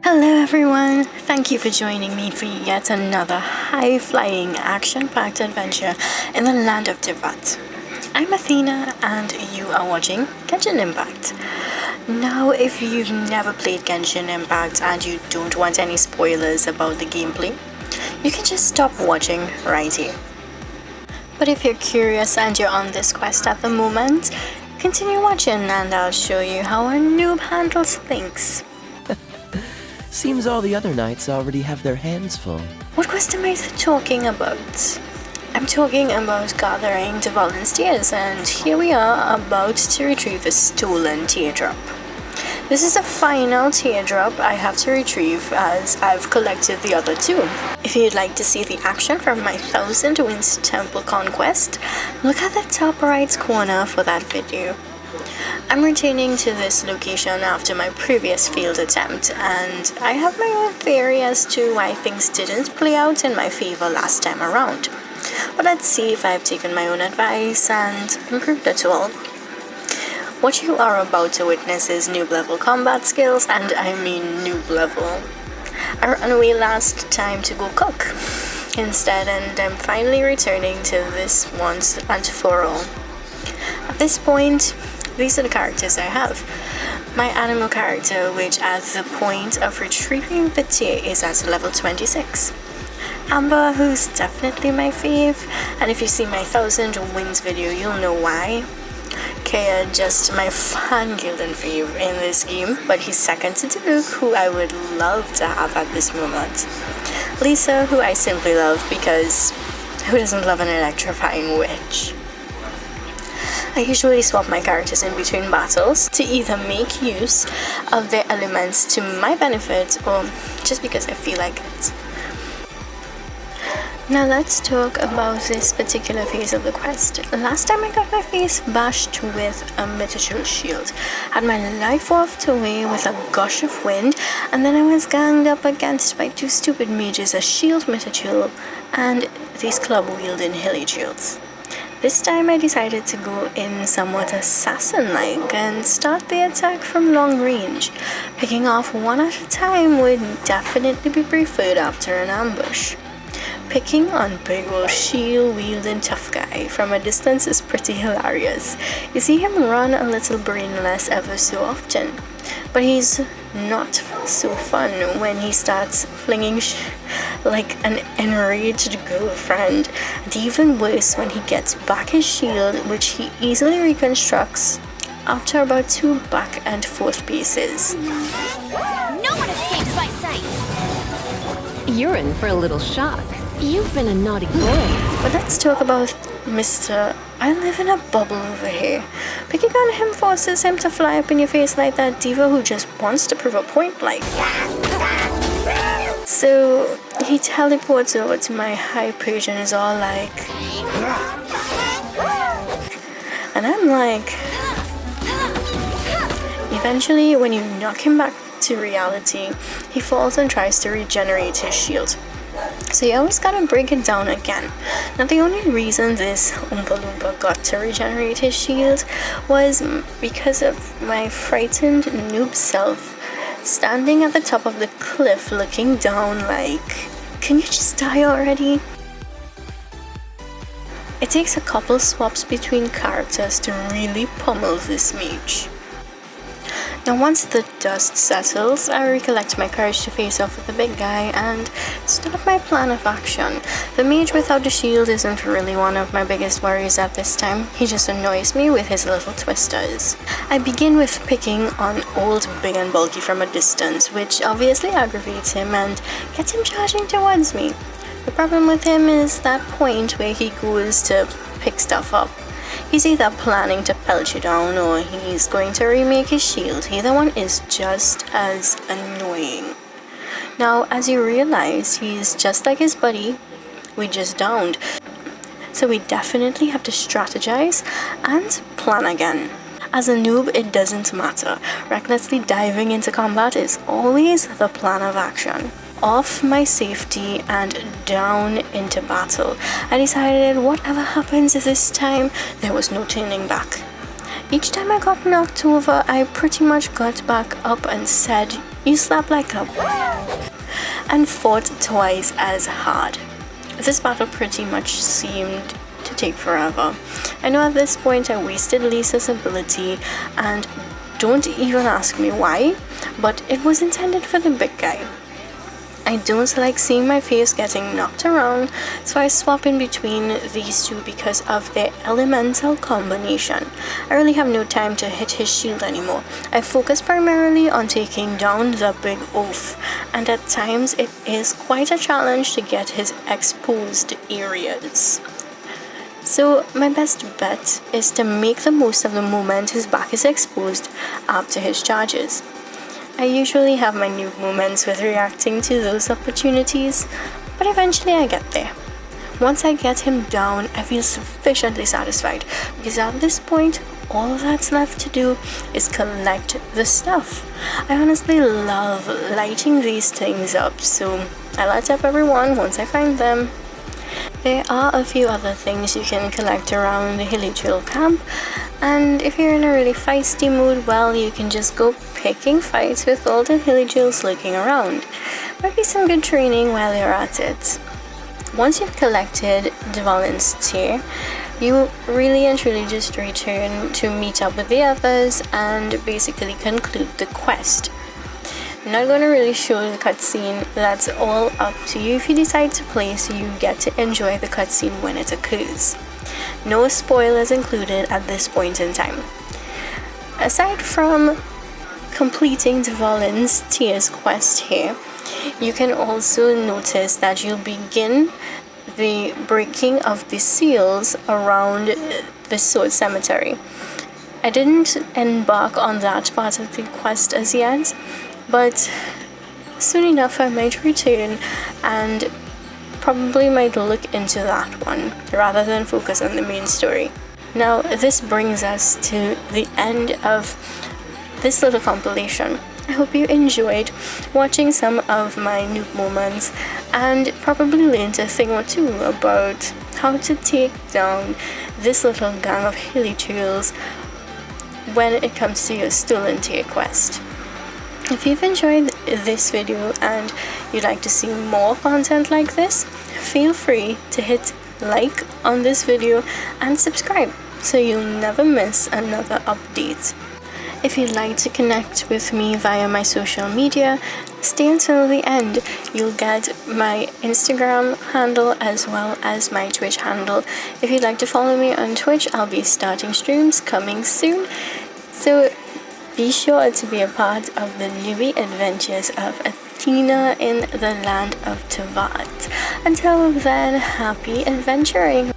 Hello everyone, thank you for joining me for yet another high-flying, action-packed adventure in the land of Teyvat. I'm Athena and you are watching Genshin Impact. Now, if you've never played Genshin Impact and you don't want any spoilers about the gameplay, you can just stop watching right here. But if you're curious and you're on this quest at the moment, continue watching and I'll show you how a noob handles things. Seems all the other knights already have their hands full. What quest am I talking about? I'm talking about gathering Dvalin's tears, and here we are about to retrieve a stolen teardrop. This is the final teardrop I have to retrieve as I've collected the other two. If you'd like to see the action from my 1000 Winds Temple conquest, look at the top right corner for that video. I'm returning to this location after my previous failed attempt, and I have my own theory as to why things didn't play out in my favor last time around. But let's see if I've taken my own advice and improved it all. What you are about to witness is noob level combat skills, and I mean noob level. I ran away last time to go cook instead, and I'm finally returning to this once and for all. At this point, these are the characters I have. My animal character, which at the point of retrieving the tear is at level 26. Amber, who's definitely my fave, and if you see my 1000 wins video, you'll know why. Kaya, just my fangirl fave in this game, but he's second to Duke, who I would love to have at this moment. Lisa, who I simply love because who doesn't love an electrifying witch? I usually swap my characters in between battles to either make use of their elements to my benefit or just because I feel like it. Now let's talk about this particular phase of the quest. Last time I got my face bashed with a mythical shield, had my life wafted away with a gush of wind, and then I was ganged up against by two stupid mages, a shield mythical and these club-wielding hilly shields. This time I decided to go in somewhat assassin-like and start the attack from long range. Picking off one at a time would definitely be preferred after an ambush. Picking on big old shield-wielding tough guy from a distance is pretty hilarious. You see him run a little brainless ever so often, but he's not so fun when he starts flinging like an enraged girlfriend, and even worse when he gets back his shield, which he easily reconstructs after about 2 back and forth pieces. No one escapes my sight! You're in for a little shock. You've been a naughty boy. But let's talk about Mr. I live in a bubble over here. Picking on him forces him to fly up in your face like that diva who just wants to prove a point like. So he teleports over to my high Persian is all like. And I'm like. Eventually, when you knock him back to reality, he falls and tries to regenerate his shield. So you always gotta break it down again. Now the only reason this Oompa Loompa got to regenerate his shield was because of my frightened noob self standing at the top of the cliff looking down like, can you just die already? It takes a couple swaps between characters to really pummel this mage. Now once the dust settles, I recollect my courage to face off with the big guy and start my plan of action. The mage without the shield isn't really one of my biggest worries at this time. He just annoys me with his little twisters. I begin with picking on old big and bulky from a distance, which obviously aggravates him and gets him charging towards me. The problem with him is that point where he goes to pick stuff up. He's either planning to pelt you down or he's going to remake his shield. Either one is just as annoying. Now, as you realize, he's just like his buddy we just downed. So we definitely have to strategize and plan again. As a noob, it doesn't matter. Recklessly diving into combat is always the plan of action. Off my safety and down into battle. I decided whatever happens this time, there was no turning back. Each time I got knocked over, I pretty much got back up and said, you slept like a and fought twice as hard. This battle pretty much seemed to take forever. I know at this point I wasted Lisa's ability, and don't even ask me why, but it was intended for the big guy. I don't like seeing my face getting knocked around, so I swap in between these two because of their elemental combination. I really have no time to hit his shield anymore. I focus primarily on taking down the big oaf, and at times it is quite a challenge to get his exposed areas. So my best bet is to make the most of the moment his back is exposed after his charges. I usually have my noob moments with reacting to those opportunities, but eventually I get there. Once I get him down, I feel sufficiently satisfied, because at this point, all that's left to do is collect the stuff. I honestly love lighting these things up, so I light up everyone once I find them. There are a few other things you can collect around the Hilly Trail camp, and if you're in a really feisty mood, well, you can just go picking fights with all the Hilly Trails lurking around. Might be some good training while you're at it. Once you've collected Dvalin's tear, you really and truly just return to meet up with the others and basically conclude the quest. I'm not going to really show the cutscene, that's all up to you if you decide to play, so you get to enjoy the cutscene when it occurs. No spoilers included at this point in time. Aside from completing Dvalin's Tears quest here, you can also notice that you'll begin the breaking of the seals around the Sword Cemetery. I didn't embark on that part of the quest as yet, but soon enough I might return and probably might look into that one rather than focus on the main story. Now this brings us to the end of this little compilation. I hope you enjoyed watching some of my noob moments and probably learned a thing or two about how to take down this little gang of Hilly Trails when it comes to your Stolen Tear quest. If you've enjoyed this video and you'd like to see more content like this, feel free to hit like on this video and subscribe so you'll never miss another update. If you'd like to connect with me via my social media, stay until the end. You'll get my Instagram handle as well as my Twitch handle. If you'd like to follow me on Twitch, I'll be starting streams coming soon. So be sure to be a part of the newbie adventures of Athena in the land of Teyvat. Until then, happy adventuring!